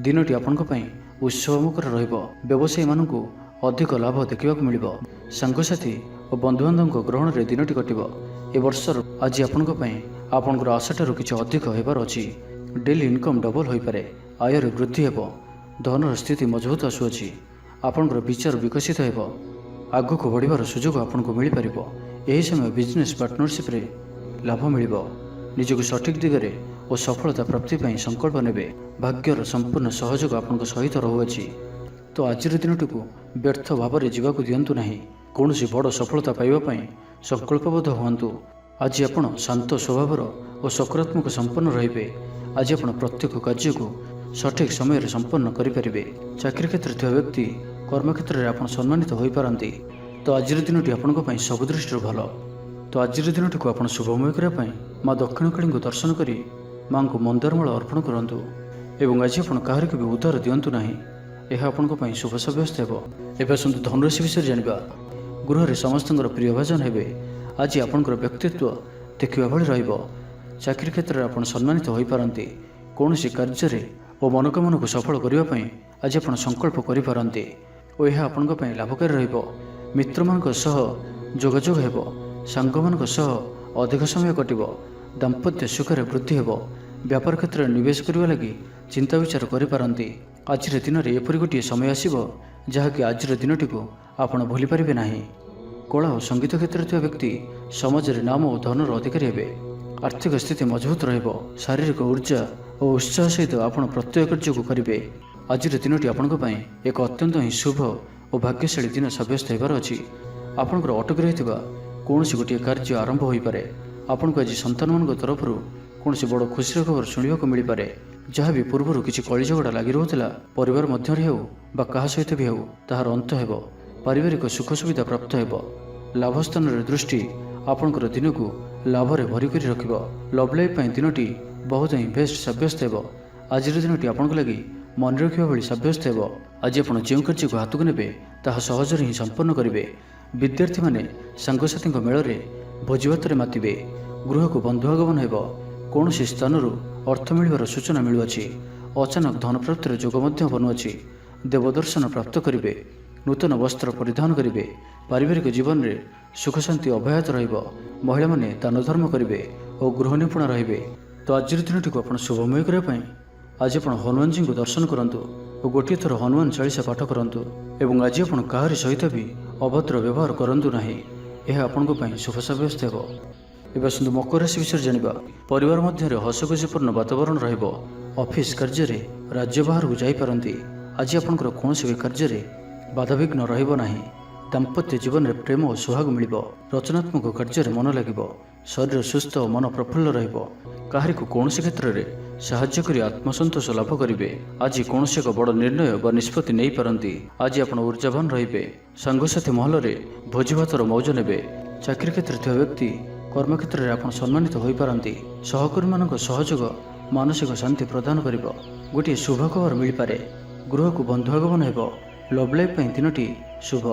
ଦିନଟି ଆପଣଙ୍କ ପାଇଁ ଉତ୍ସବମୁଖର ରହିବ। ବ୍ୟବସାୟୀମାନଙ୍କୁ ଅଧିକ ଲାଭ ଦେଖିବାକୁ ମିଳିବ। ସାଙ୍ଗସାଥୀ ଓ ବନ୍ଧୁବାନ୍ଧବଙ୍କ ଗ୍ରହଣରେ ଦିନଟି କଟିବ। ଏ ବର୍ଷର ଆଜି ଆପଣଙ୍କ ପାଇଁ ଆପଣଙ୍କର ଆଶାଠାରୁ କିଛି ଅଧିକ ହେବାର ଅଛି। ଡେଲି ଇନକମ୍ ଡବଲ ହୋଇପାରେ। ଆୟରେ ବୃଦ୍ଧି ହେବ। ଧନର ସ୍ଥିତି ମଜବୁତ ଆସୁଅଛି। ଆପଣଙ୍କର ବିଚାର ବିକଶିତ ହେବ। ଆଗକୁ ବଢ଼ିବାର ସୁଯୋଗ ଆପଣଙ୍କୁ ମିଳିପାରିବ। ଏହି ସମୟ ବିଜନେସ୍ ପାର୍ଟନରସିପ୍ରେ ଲାଭ ମିଳିବ। ନିଜକୁ ସଠିକ୍ ଦିଗରେ ଓ ସଫଳତା ପ୍ରାପ୍ତି ପାଇଁ ସଂକଳ୍ପ ନେବେ। ଭାଗ୍ୟର ସମ୍ପୂର୍ଣ୍ଣ ସହଯୋଗ ଆପଣଙ୍କ ସହିତ ରହୁଅଛି। ତ ଆଜିର ଦିନଟିକୁ ବ୍ୟର୍ଥ ଭାବରେ ଯିବାକୁ ଦିଅନ୍ତୁ ନାହିଁ। କୌଣସି ବଡ଼ ସଫଳତା ପାଇବା ପାଇଁ ସଂକଳ୍ପବଦ୍ଧ ହୁଅନ୍ତୁ। ଆଜି ଆପଣ ଶାନ୍ତ ସ୍ୱଭାବର ଓ ସକାରାତ୍ମକ ସମ୍ପନ୍ନ ରହିବେ। ଆଜି ଆପଣ ପ୍ରତ୍ୟେକ କାର୍ଯ୍ୟକୁ ସଠିକ୍ ସମୟରେ ସମ୍ପନ୍ନ କରିପାରିବେ। ଚାକିରି କ୍ଷେତ୍ରରେ ଥିବା ବ୍ୟକ୍ତି କର୍ମକ୍ଷେତ୍ରରେ ଆପଣ ସମ୍ମାନିତ ହୋଇପାରନ୍ତି। ତ ଆଜିର ଦିନଟି ଆପଣଙ୍କ ପାଇଁ ସବୁ ଦୃଷ୍ଟିରୁ ଭଲ। ତ ଆଜିର ଦିନଟିକୁ ଆପଣ ଶୁଭମୟ କରିବା ପାଇଁ ମା ଦକ୍ଷିଣକାଳୀଙ୍କୁ ଦର୍ଶନ କରି ମାଙ୍କୁ ମନ୍ଦାରମାଳ ଅର୍ପଣ କରନ୍ତୁ। ଏବଂ ଆଜି ଆପଣ କାହାରିକୁ ବି ଉଦ୍ଧାର ଦିଅନ୍ତୁ ନାହିଁ। ଏହା ଆପଣଙ୍କ ପାଇଁ ଶୁଭ ସାବ୍ୟସ୍ତ ହେବ। ଏବେ ଆସନ୍ତୁ ଧନୁରାଶି ବିଷୟରେ ଜାଣିବା। ଗୃହରେ ସମସ୍ତଙ୍କର ପ୍ରିୟ ଭାଜନ ହେବେ। ଆଜି ଆପଣଙ୍କର ବ୍ୟକ୍ତିତ୍ୱ ଦେଖିବା ଭଳି ରହିବ। ଚାକିରି କ୍ଷେତ୍ରରେ ଆପଣ ସମ୍ମାନିତ ହୋଇପାରନ୍ତି। କୌଣସି କାର୍ଯ୍ୟରେ ଓ ମନୋକାମନାକୁ ସଫଳ କରିବା ପାଇଁ ଆଜି ଆପଣ ସଂକଳ୍ପ କରିପାରନ୍ତି ଓ ଏହା ଆପଣଙ୍କ ପାଇଁ ଲାଭକାରୀ ରହିବ। ମିତ୍ରମାନଙ୍କ ସହ ଯୋଗାଯୋଗ ହେବ। ସାଙ୍ଗମାନଙ୍କ ସହ ଅଧିକ ସମୟ କଟିବ। ଦାମ୍ପତ୍ୟ ସୁଖରେ ବୃଦ୍ଧି ହେବ। ବ୍ୟାପାର କ୍ଷେତ୍ରରେ ନିବେଶ କରିବା ଲାଗି ଚିନ୍ତା ବିଚାର କରିପାରନ୍ତି। ଆଜିର ଦିନରେ ଏପରି ଗୋଟିଏ ସମୟ ଆସିବ ଯାହାକି ଆଜିର ଦିନଟିକୁ ଆପଣ ଭୁଲିପାରିବେ ନାହିଁ। କଳା ଓ ସଙ୍ଗୀତ କ୍ଷେତ୍ରରେ ଥିବା ବ୍ୟକ୍ତି ସମାଜରେ ନାମ ଓ ଧନର ଅଧିକାରୀ ହେବେ। ଆର୍ଥିକ ସ୍ଥିତି ମଜବୁତ ରହିବ। ଶାରୀରିକ ଉର୍ଜା ଓ ଉତ୍ସାହ ସହିତ ଆପଣ ପ୍ରତ୍ୟେକ କାର୍ଯ୍ୟକୁ କରିବେ। ଆଜିର ଦିନଟି ଆପଣଙ୍କ ପାଇଁ ଏକ ଅତ୍ୟନ୍ତ ହିଁ ଶୁଭ ଓ ଭାଗ୍ୟଶାଳୀ ଦିନ ସାବ୍ୟସ୍ତ ହେବାର ଅଛି। ଆପଣଙ୍କର ଅଟକି ରହିଥିବା କୌଣସି ଗୋଟିଏ କାର୍ଯ୍ୟ ଆରମ୍ଭ ହୋଇପାରେ। ଆପଣଙ୍କୁ ଆଜି ସନ୍ତାନମାନଙ୍କ ତରଫରୁ କୌଣସି ବଡ଼ ଖୁସିର ଖବର ଶୁଣିବାକୁ ମିଳିପାରେ। ଯାହା ବି ପୂର୍ବରୁ କିଛି କଳିଝଗଡ଼ା ଲାଗି ରହୁଥିଲା, ପରିବାର ମଧ୍ୟରେ ହେଉ ବା କାହା ସହିତ ବି ହେଉ, ତାହାର ଅନ୍ତ ହେବ। ପାରିବାରିକ ସୁଖ ସୁବିଧା ପ୍ରାପ୍ତ ହେବ। ଲାଭ ସ୍ଥାନରେ ଦୃଷ୍ଟି ଆପଣଙ୍କର ଦିନକୁ ଲାଭରେ ଭରି କରି ରଖିବ। ଲଭ୍ ଲାଇଫ୍ ପାଇଁ ଦିନଟି ବହୁତ ହିଁ ବେଷ୍ଟ ସାବ୍ୟସ୍ତ ହେବ। ଆଜିର ଦିନଟି ଆପଣଙ୍କ ଲାଗି ମନେ ରଖିବା ଭଳି ସାବ୍ୟସ୍ତ ହେବ। ଆଜି ଆପଣ ଯେଉଁ କାର୍ଯ୍ୟକୁ ହାତକୁ ନେବେ ତାହା ସହଜରେ ହିଁ ସମ୍ପନ୍ନ କରିବେ। ବିଦ୍ୟାର୍ଥୀମାନେ ସାଙ୍ଗସାଥୀଙ୍କ ମେଳରେ ଭୋଜିଭାତରେ ମାତିବେ। ଗୃହକୁ ବନ୍ଧୁ ଆଗମନ ହେବ। କୌଣସି ସ୍ଥାନରୁ ଅର୍ଥ ମିଳିବାର ସୂଚନା ମିଳୁଅଛି। ଅଚାନକ ଧନପ୍ରାପ୍ତିର ଯୋଗ ମଧ୍ୟ ବନୁଅଛି। ଦେବଦର୍ଶନ ପ୍ରାପ୍ତ କରିବେ। ନୂତନ ବସ୍ତ୍ର ପରିଧାନ କରିବେ। ପାରିବାରିକ ଜୀବନରେ ସୁଖ ଶାନ୍ତି ଅବ୍ୟାହତ ରହିବ। ମହିଳାମାନେ ଦାନ ଧର୍ମ କରିବେ ଓ ଗୃହ ନିପୁଣ ରହିବେ। ତ ଆଜିର ଦିନଟିକୁ ଆପଣ ଶୁଭମୟ କରିବା ପାଇଁ ଆଜି ଆପଣ ହନୁମାନଜୀଙ୍କୁ ଦର୍ଶନ କରନ୍ତୁ ଓ ଗୋଟିଏ ଥର ହନୁମାନ ଚାଳିଶା ପାଠ କରନ୍ତୁ। ଏବଂ ଆଜି ଆପଣ କାହାରି ସହିତ ବି ଅଭଦ୍ର ବ୍ୟବହାର କରନ୍ତୁ ନାହିଁ। ଏହା ଆପଣଙ୍କ ପାଇଁ ଶୁଭ ସାବ୍ୟସ୍ତ ହେବ। ଏବେ ଆସନ୍ତୁ ମକର ରାଶି ବିଷୟରେ ଜାଣିବା। ପରିବାର ମଧ୍ୟରେ ହସଖୁସିପୂର୍ଣ୍ଣ ବାତାବରଣ ରହିବ। ଅଫିସ କାର୍ଯ୍ୟରେ ରାଜ୍ୟ ବାହାରକୁ ଯାଇପାରନ୍ତି। ଆଜି ଆପଣଙ୍କର କୌଣସି ବି କାର୍ଯ୍ୟରେ ବାଧାବିଘ୍ନ ରହିବ ନାହିଁ। ଦାମ୍ପତ୍ୟ ଜୀବନରେ ପ୍ରେମ ଓ ସୁହାଗ ମିଳିବ। ରଚନାତ୍ମକ କାର୍ଯ୍ୟରେ ମନ ଲାଗିବ। ଶରୀର ସୁସ୍ଥ ଓ ମନ ପ୍ରଫୁଲ୍ଲ ରହିବ। କାହାରିକୁ କୌଣସି କ୍ଷେତ୍ରରେ ସାହାଯ୍ୟ କରି ଆତ୍ମସନ୍ତୋଷ ଲାଭ କରିବେ। ଆଜି କୌଣସି ଏକ ବଡ଼ ନିର୍ଣ୍ଣୟ ବା ନିଷ୍ପତ୍ତି ନେଇପାରନ୍ତି। ଆଜି ଆପଣ ଉର୍ଜାବାନ ରହିବେ। ସାଙ୍ଗସାଥୀ ମହଲରେ ଭୋଜିଭାତର ମୌଜ ନେବେ। ଚାକିରି କ୍ଷେତ୍ରରେ ଥିବା ବ୍ୟକ୍ତି କର୍ମକ୍ଷେତ୍ରରେ ଆପଣ ସମ୍ମାନିତ ହୋଇପାରନ୍ତି। ସହକର୍ମୀମାନଙ୍କ ସହଯୋଗ ମାନସିକ ଶାନ୍ତି ପ୍ରଦାନ କରିବ। ଗୋଟିଏ ଶୁଭ ଖବର ମିଳିପାରେ। ଗୃହକୁ ବନ୍ଧୁ ଆଗମନ ହେବ। ଲଭ୍ ଲାଇଫ୍ ପାଇଁ ଦିନଟି ଶୁଭ।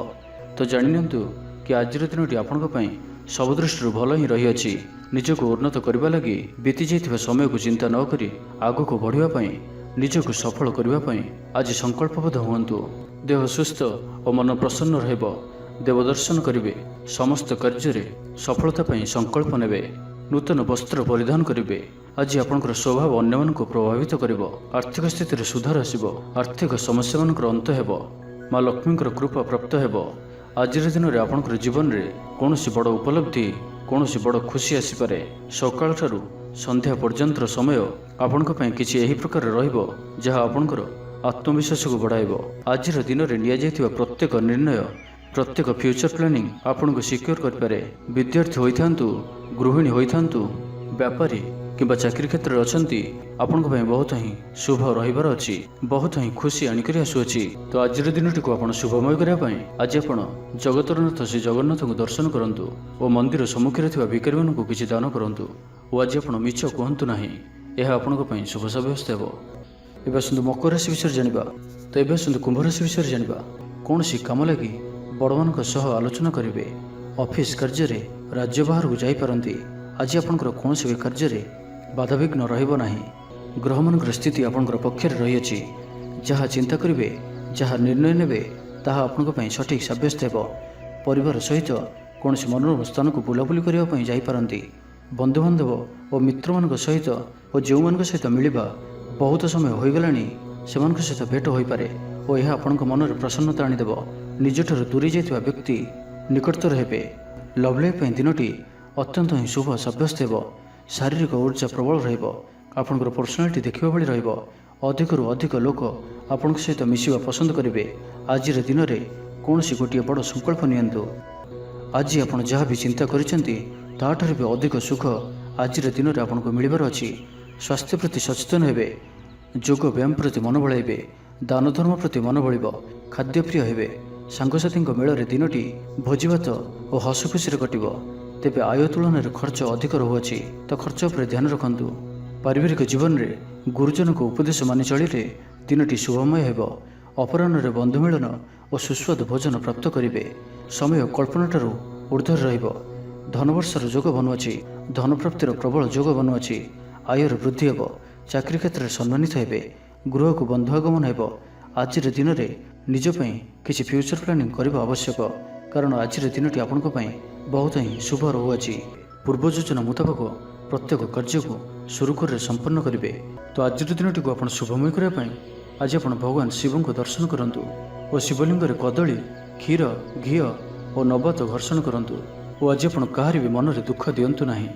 ତ ଜାଣିନିଅନ୍ତୁ କି ଆଜିର ଦିନଟି ଆପଣଙ୍କ ପାଇଁ ସବୁ ଦୃଷ୍ଟିରୁ ଭଲ ହିଁ ରହିଅଛି। ନିଜକୁ ଉନ୍ନତ କରିବା ଲାଗି ବିତି ଯାଇଥିବା ସମୟକୁ ଚିନ୍ତା ନ କରି ଆଗକୁ ବଢ଼ିବା ପାଇଁ, ନିଜକୁ ସଫଳ କରିବା ପାଇଁ ଆଜି ସଂକଳ୍ପବଦ୍ଧ ହୁଅନ୍ତୁ। ଦେହ ସୁସ୍ଥ ଓ ମନ ପ୍ରସନ୍ନ ରହିବ। ଦେବଦର୍ଶନ କରିବେ। ସମସ୍ତ କାର୍ଯ୍ୟରେ ସଫଳତା ପାଇଁ ସଂକଳ୍ପ ନେବେ। ନୂତନ ବସ୍ତ୍ର ପରିଧାନ କରିବେ। ଆଜି ଆପଣଙ୍କର ସ୍ୱଭାବ ଅନ୍ୟମାନଙ୍କୁ ପ୍ରଭାବିତ କରିବ। ଆର୍ଥିକ ସ୍ଥିତିରେ ସୁଧାର ଆସିବ। ଆର୍ଥିକ ସମସ୍ୟାମାନଙ୍କର ଅନ୍ତ ହେବ। ମା ଲକ୍ଷ୍ମୀଙ୍କର କୃପା ପ୍ରାପ୍ତ ହେବ। ଆଜିର ଦିନରେ ଆପଣଙ୍କର ଜୀବନରେ କୌଣସି ବଡ଼ ଉପଲବ୍ଧି, କୌଣସି ବଡ଼ ଖୁସି ଆସିପାରେ। ସକାଳଠାରୁ ସନ୍ଧ୍ୟା ପର୍ଯ୍ୟନ୍ତର ସମୟ ଆପଣଙ୍କ ପାଇଁ କିଛି ଏହି ପ୍ରକାର ରହିବ ଯାହା ଆପଣଙ୍କର ଆତ୍ମବିଶ୍ୱାସକୁ ବଢ଼ାଇବ। ଆଜିର ଦିନରେ ନିଆଯାଇଥିବା ପ୍ରତ୍ୟେକ ନିର୍ଣ୍ଣୟ, ପ୍ରତ୍ୟେକ ଫ୍ୟୁଚର ପ୍ଲାନିଂ ଆପଣଙ୍କୁ ସିକ୍ୟୁର କରିପାରେ। ବିଦ୍ୟାର୍ଥୀ ହୋଇଥାନ୍ତୁ, ଗୃହିଣୀ ହୋଇଥାନ୍ତୁ, ବ୍ୟାପାରୀ କିମ୍ବା ଚାକିରୀ କ୍ଷେତ୍ରରେ ଅଛନ୍ତି, ଆପଣଙ୍କ ପାଇଁ ବହୁତ ହିଁ ଶୁଭ ରହିବାର ଅଛି, ବହୁତ ହିଁ ଖୁସି ଆଣିକରି ଆସୁଅଛି। ତ ଆଜିର ଦିନଟିକୁ ଆପଣ ଶୁଭମୟ କରିବା ପାଇଁ ଆଜି ଆପଣ ଜଗତର ନାଥ ଶ୍ରୀ ଜଗନ୍ନାଥଙ୍କୁ ଦର୍ଶନ କରନ୍ତୁ ଓ ମନ୍ଦିର ସମ୍ମୁଖରେ ଥିବା ଭିକାରୀମାନଙ୍କୁ କିଛି ଦାନ କରନ୍ତୁ ଓ ଆଜି ଆପଣ ମିଛ କୁହନ୍ତୁ ନାହିଁ। ଏହା ଆପଣଙ୍କ ପାଇଁ ଶୁଭ ସାବ୍ୟସ୍ତ ହେବ। ଏବେ ଆସନ୍ତୁ ମକର ରାଶି ବିଷୟରେ ଜାଣିବା। ତ ଏବେ ଆସନ୍ତୁ କୁମ୍ଭ ରାଶି ବିଷୟରେ ଜାଣିବା। କୌଣସି କାମ ଲାଗି ବଡ଼ମାନଙ୍କ ସହ ଆଲୋଚନା କରିବେ। ଅଫିସ କାର୍ଯ୍ୟରେ ରାଜ୍ୟ ବାହାରକୁ ଯାଇପାରନ୍ତି। ଆଜି ଆପଣଙ୍କର କୌଣସି ବି କାର୍ଯ୍ୟରେ ବାଧାବିଘ୍ନ ରହିବ ନାହିଁ। ଗ୍ରହମାନଙ୍କର ସ୍ଥିତି ଆପଣଙ୍କର ପକ୍ଷରେ ରହିଅଛି। ଯାହା ଚିନ୍ତା କରିବେ, ଯାହା ନିର୍ଣ୍ଣୟ ନେବେ, ତାହା ଆପଣଙ୍କ ପାଇଁ ସଠିକ୍ ସାବ୍ୟସ୍ତ ହେବ। ପରିବାର ସହିତ କୌଣସି ମନୋରମ ସ୍ଥାନକୁ ବୁଲାବୁଲି କରିବା ପାଇଁ ଯାଇପାରନ୍ତି। ବନ୍ଧୁବାନ୍ଧବ ଓ ମିତ୍ରମାନଙ୍କ ସହିତ ଓ ଯେଉଁମାନଙ୍କ ସହିତ ମିଳିବା ବହୁତ ସମୟ ହୋଇଗଲାଣି, ସେମାନଙ୍କ ସହିତ ଭେଟ ହୋଇପାରେ ଓ ଏହା ଆପଣଙ୍କ ମନରେ ପ୍ରସନ୍ନତା ଆଣିଦେବ। ନିଜଠାରୁ ଦୂରେଇ ଯାଇଥିବା ବ୍ୟକ୍ତି ନିକଟତର ହେବେ। ଲଭ୍ ଲାଇଫ୍ ପାଇଁ ଦିନଟି ଅତ୍ୟନ୍ତ ହିଁ ଶୁଭ ସାବ୍ୟସ୍ତ ହେବ। ଶାରୀରିକ ଉର୍ଜା ପ୍ରବଳ ରହିବ। ଆପଣଙ୍କର ପର୍ସନାଲିଟି ଦେଖିବା ଭଳି ରହିବ। ଅଧିକରୁ ଅଧିକ ଲୋକ ଆପଣଙ୍କ ସହିତ ମିଶିବା ପସନ୍ଦ କରିବେ। ଆଜିର ଦିନରେ କୌଣସି ଗୋଟିଏ ବଡ଼ ସଂକଳ୍ପ ନିଅନ୍ତୁ। ଆଜି ଆପଣ ଯାହା ବି ଚିନ୍ତା କରିଛନ୍ତି ତାହାଠାରୁ ବି ଅଧିକ ସୁଖ ଆଜିର ଦିନରେ ଆପଣଙ୍କୁ ମିଳିବାର ଅଛି। ସ୍ୱାସ୍ଥ୍ୟ ପ୍ରତି ସଚେତନ ହେବେ। ଯୋଗ ବ୍ୟାୟାମ ପ୍ରତି ମନ ବଳାଇବେ। ଦାନ ଧର୍ମ ପ୍ରତି ମନ ବଳିବ। ଖାଦ୍ୟପ୍ରିୟ ହେବେ। ସାଙ୍ଗସାଥୀଙ୍କ ମେଳରେ ଦିନଟି ଭୋଜିଭାତ ଓ ହସ ଖୁସିରେ କଟିବ। ତେବେ ଆୟ ତୁଳନାରେ ଖର୍ଚ୍ଚ ଅଧିକ ରହୁଅଛି, ତ ଖର୍ଚ୍ଚ ଉପରେ ଧ୍ୟାନ ରଖନ୍ତୁ। ପାରିବାରିକ ଜୀବନରେ ଗୁରୁଜନଙ୍କ ଉପଦେଶ ମାନି ଚଳିଲେ ଦିନଟି ଶୁଭମୟ ହେବ। ଅପରାହ୍ନରେ ବନ୍ଧୁ ମିଳନ ଓ ସୁସ୍ୱାଦୁ ଭୋଜନ ପ୍ରାପ୍ତ କରିବେ। ସମୟ କଳ୍ପନାଠାରୁ ଊର୍ଦ୍ଧ୍ୱରେ ରହିବ। ଧନବର୍ଷର ଯୋଗ ବନୁଅଛି। ଧନପ୍ରାପ୍ତିର ପ୍ରବଳ ଯୋଗ ବନୁଅଛି। ଆୟର ବୃଦ୍ଧି ହେବ। ଚାକିରୀ କ୍ଷେତ୍ରରେ ସମ୍ମାନିତ ହେବେ। ଗୃହକୁ ବନ୍ଧୁ ଆଗମନ ହେବ। ଆଜିର ଦିନରେ ନିଜ ପାଇଁ କିଛି ଫ୍ୟୁଚର ପ୍ଲାନିଂ କରିବା ଆବଶ୍ୟକ, କାରଣ ଆଜିର ଦିନଟି ଆପଣଙ୍କ ପାଇଁ ବହୁତ ହିଁ ଶୁଭ ରହୁଅଛି। ପୂର୍ବ ଯୋଜନା ମୁତାବକ ପ୍ରତ୍ୟେକ କାର୍ଯ୍ୟକୁ ସୁରୁଖୁରୁରେ ସମ୍ପନ୍ନ କରିବେ। ତ ଆଜିର ଦିନଟିକୁ ଆପଣ ଶୁଭମୟ କରିବା ପାଇଁ ଆଜି ଆପଣ ଭଗବାନ ଶିବଙ୍କୁ ଦର୍ଶନ କରନ୍ତୁ ଓ ଶିବଲିଙ୍ଗରେ କଦଳୀ, କ୍ଷୀର, ଘିଅ ଓ ନବାତ ଘର୍ଷଣ କରନ୍ତୁ ଓ ଆଜି ଆପଣ କାହାରି ବି ମନରେ ଦୁଃଖ ଦିଅନ୍ତୁ ନାହିଁ।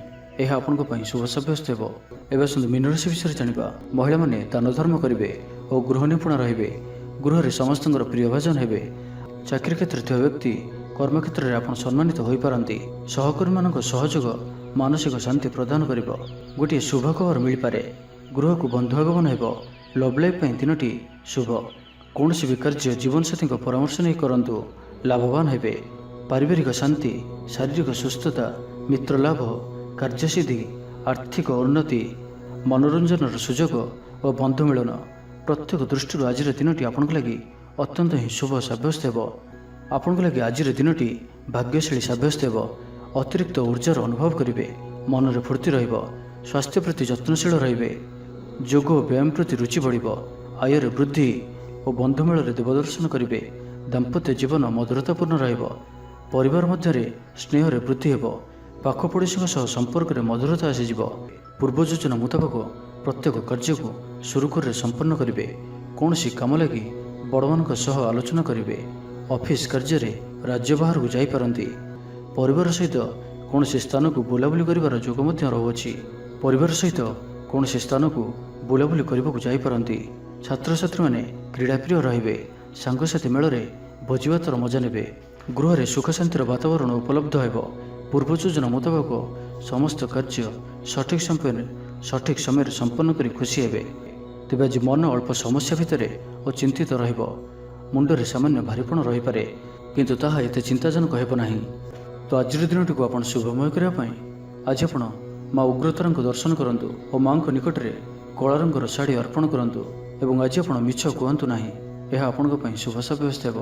ଏହା ଆପଣଙ୍କ ପାଇଁ ଶୁଭ ସାବ୍ୟସ୍ତ ହେବ। ଏବେ ଆସନ୍ତୁ ମୀନ ରାଶି ବିଷୟରେ ଜାଣିବା। ମହିଳାମାନେ ଦାନ ଧର୍ମ କରିବେ ଓ ଗୃହ ନିପୁଣ ରହିବେ। ଗୃହରେ ସମସ୍ତଙ୍କର ପ୍ରିୟଭାଜନ ହେବେ। ଚାକିରୀ କ୍ଷେତ୍ରରେ ଥିବା ବ୍ୟକ୍ତି କର୍ମକ୍ଷେତ୍ରରେ ଆପଣ ସମ୍ମାନିତ ହୋଇପାରନ୍ତି। ସହକର୍ମୀମାନଙ୍କ ସହଯୋଗ ମାନସିକ ଶାନ୍ତି ପ୍ରଦାନ କରିବ। ଗୋଟିଏ ଶୁଭ ଖବର ମିଳିପାରେ। ଗୃହକୁ ବନ୍ଧୁ ଆଗମନ ହେବ। ଲଭ୍ ଲାଇଫ୍ ପାଇଁ ଦିନଟି ଶୁଭ। କୌଣସି ବି କାର୍ଯ୍ୟ ଜୀବନସାଥୀଙ୍କ ପରାମର୍ଶ ନେଇ କରନ୍ତୁ, ଲାଭବାନ ହେବେ। ପାରିବାରିକ ଶାନ୍ତି, ଶାରୀରିକ ସୁସ୍ଥତା, ମିତ୍ର ଲାଭ, କାର୍ଯ୍ୟସିଦ୍ଧି, ଆର୍ଥିକ ଉନ୍ନତି, ମନୋରଞ୍ଜନର ସୁଯୋଗ ଓ ବନ୍ଧୁ ମିଳନ ପ୍ରତ୍ୟେକ ଦୃଷ୍ଟିରୁ ଆଜିର ଦିନଟି ଆପଣଙ୍କ ଲାଗି ଅତ୍ୟନ୍ତ ହିଁ ଶୁଭ ସାବ୍ୟସ୍ତ ହେବ। ଆପଣଙ୍କ ଲାଗି ଆଜିର ଦିନଟି ଭାଗ୍ୟଶାଳୀ ସାବ୍ୟସ୍ତ ହେବ। ଅତିରିକ୍ତ ଉର୍ଜାର ଅନୁଭବ କରିବେ। ମନରେ ଫୁର୍ତ୍ତି ରହିବ। ସ୍ୱାସ୍ଥ୍ୟ ପ୍ରତି ଯତ୍ନଶୀଳ ରହିବେ। ଯୋଗ ଓ ବ୍ୟାୟାମ ପ୍ରତି ରୁଚି ବଢ଼ିବ। ଆୟରେ ବୃଦ୍ଧି ଓ ବନ୍ଧୁମେଳରେ ଦେବଦର୍ଶନ କରିବେ। ଦାମ୍ପତ୍ୟ ଜୀବନ ମଧୁରତାପୂର୍ଣ୍ଣ ରହିବ। ପରିବାର ମଧ୍ୟରେ ସ୍ନେହରେ ବୃଦ୍ଧି ହେବ। ପାଖ ପଡ଼ୋଶୀଙ୍କ ସହ ସମ୍ପର୍କରେ ମଧୁରତା ଆସିଯିବ। ପୂର୍ବ ଯୋଜନା ମୁତାବକ ପ୍ରତ୍ୟେକ କାର୍ଯ୍ୟକୁ ସୁରୁଖୁରୁରେ ସମ୍ପନ୍ନ କରିବେ। କୌଣସି କାମ ଲାଗି ବଡ଼ମାନଙ୍କ ସହ ଆଲୋଚନା କରିବେ। ଅଫିସ କାର୍ଯ୍ୟରେ ରାଜ୍ୟ ବାହାରକୁ ଯାଇପାରନ୍ତି। ପରିବାର ସହିତ କୌଣସି ସ୍ଥାନକୁ ବୁଲାବୁଲି କରିବାର ଯୋଗ ମଧ୍ୟ ରହୁଅଛି। ପରିବାର ସହିତ କୌଣସି ସ୍ଥାନକୁ ବୁଲାବୁଲି କରିବାକୁ ଯାଇପାରନ୍ତି। ଛାତ୍ରଛାତ୍ରୀମାନେ କ୍ରୀଡ଼ାପ୍ରିୟ ରହିବେ। ସାଙ୍ଗସାଥୀ ମେଳରେ ଭୋଜିଭାତର ମଜା ନେବେ। ଗୃହରେ ସୁଖ ଶାନ୍ତିର ବାତାବରଣ ଉପଲବ୍ଧ ହେବ। ପୂର୍ବ ଯୋଜନା ମୁତାବକ ସମସ୍ତ କାର୍ଯ୍ୟ ସଠିକ୍ ସମୟରେ ସମ୍ପନ୍ନ କରି ଖୁସି ହେବେ। ତେବେ ଆଜି ମନ ଅଳ୍ପ ସମସ୍ୟା ଭିତରେ ଓ ଚିନ୍ତିତ ରହିବ। ମୁଣ୍ଡରେ ସାମାନ୍ୟ ଭାରିପଣ ରହିପାରେ, କିନ୍ତୁ ତାହା ଏତେ ଚିନ୍ତାଜନକ ହେବ ନାହିଁ। ତ ଆଜିର ଦିନଟିକୁ ଆପଣ ଶୁଭମୟ କରିବା ପାଇଁ ଆଜି ଆପଣ ମା ଉଗ୍ରତାରାଙ୍କୁ ଦର୍ଶନ କରନ୍ତୁ ଓ ମାଙ୍କ ନିକଟରେ କଳା ରଙ୍ଗର ଶାଢ଼ୀ ଅର୍ପଣ କରନ୍ତୁ ଏବଂ ଆଜି ଆପଣ ମିଛ କୁହନ୍ତୁ ନାହିଁ। ଏହା ଆପଣଙ୍କ ପାଇଁ ଶୁଭ ସାବ୍ୟସ୍ତ ହେବ।